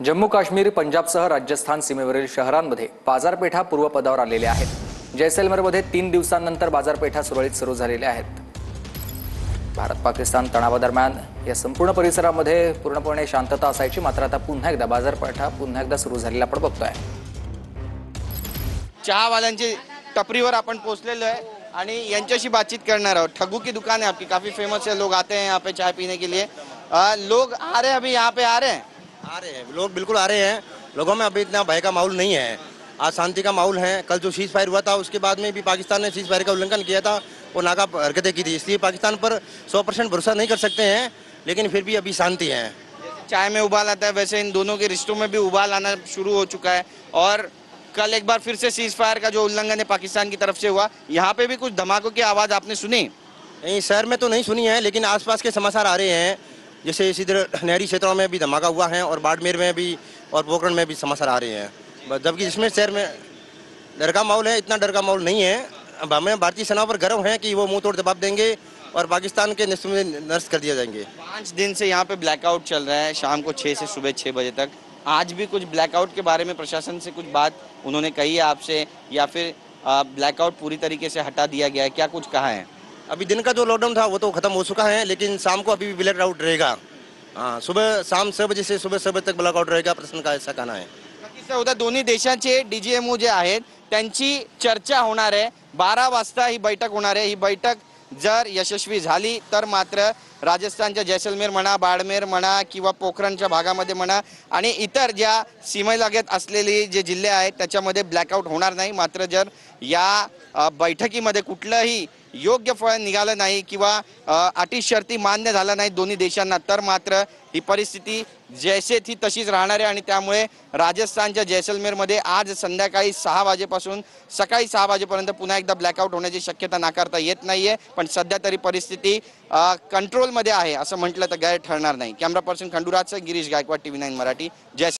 जम्मू काश्मीर, पंजाबसह राजस्थान सीमेवरील शहरांमध्ये बाजारपेठा पूर्वपदावर आलेल्या आहेत। जैसलमेरमध्ये 3 दिवसांनंतर बाजारपेठा सुरळीत सुरू झालेल्या आहेत। भारत-पाकिस्तान तणावादरम्यान या संपूर्ण परिसरामध्ये पूर्णपणे शांतता असायची, मात्र आता पुन्हा एकदा बाजारपेठा सुरू झालेला आपण बघतोय। चहावाल्यांची टपरीवर आपण पोहोचलेलो आहे आणि यांच्याशी बातचीत करणार आहोत। ठगू की दुकान है आपकी, काफी फेमस है, लोग आते हैं यहाँ पे चाय पीने के लिए। लोग आ रहे हैं अभी यहाँ पे आ रहे हैं लोग बिल्कुल आ रहे हैं। लोगों में अभी इतना भय का माहौल नहीं है, आज शांति का माहौल है। कल जो सीज फायर हुआ था उसके बाद में भी पाकिस्तान ने सीज फायर का उल्लंघन किया था और नाका हरकतें की थी, इसलिए पाकिस्तान पर 100% भरोसा नहीं कर सकते हैं, लेकिन फिर भी अभी शांति है। चाय में उबाल आता है, वैसे इन दोनों के रिश्तों में भी उबाल आना शुरू हो चुका है। और कल एक बार फिर से सीज फायर का जो उल्लंघन है पाकिस्तान की तरफ से हुआ, यहाँ पे भी कुछ धमाकों की आवाज़ आपने सुनी? नहीं, शहर में तो नहीं सुनी है, लेकिन आसपास के समाचार आ रहे हैं, जैसे इधर नहरी क्षेत्रों में भी धमाका हुआ है और बाड़मेर में भी और पोखरण में भी समाचार आ रहे हैं। जबकि जिसमें शहर में डर का माहौल है, इतना डर का माहौल नहीं है। अब हमें भारतीय सेना पर गर्व है कि वो मुंह तोड़ जवाब देंगे और पाकिस्तान के निश्चित में नष्ट कर दिया जाएंगे। 5 दिन से यहाँ पे ब्लैकआउट चल रहा है, शाम को 6 से सुबह 6 बजे तक। आज भी कुछ ब्लैकआउट के बारे में प्रशासन से कुछ बात उन्होंने कही है आपसे, या फिर ब्लैकआउट पूरी तरीके से हटा दिया गया है, क्या कुछ कहा है? अभी दिन का जो लॉकडाउन था वो तो खत्म हो चुका है, लेकिन शाम को अभी भी ब्लैकआउट रहेगा। हाँ, सुबह शाम 6 बजे से सुबह 6 बजे तक ब्लॅकआउट रहेगा, प्रशासन का ऐसा कहना है। नक्कीच होता दोन्ही देशांचे डीजीएमओ जे आहेत त्यांची चर्चा होणार आहे। 12 वाजता ही बैठक होणार आहे। ही बैठक जर यशस्वी झाली तर मात्र राजस्थानच्या जैसलमेर म्हणा, बाड़मेर म्हणा किंवा पोखरणच्या भागामध्ये म्हणा आणि इतर ज्या सीमेलगत असलेली जे जिल्हे आहेत त्याच्यामध्ये ब्लॅकआउट होणार नाही। मात्र जर या बैठकीमध्ये कुठलंही योग्य फळ निघालं नाही किंवा अटी शर्ती मान्य झाल्या नाही दोन्ही देशांना, तर मात्र ही परिस्थिती जैसे थी तशीच राहणार आहे। आणि त्यामुळे राजस्थानच्या जैसलमेरमध्ये आज संध्याकाळी 6 वाजेपासून सकाळी 6 वाजेपर्यंत पुन्हा एकदा ब्लॅकआउट होण्याची शक्यता नाकारता येत नाहीये। पण सध्या तरी परिस्थिती कंट्रोलमध्ये आहे असं म्हटलं तर गैर ठरणार नाही। कॅमेरा पर्सन खंडूराजसह गिरीश गायकवाड, TV9 मराठी, जैसलमेर।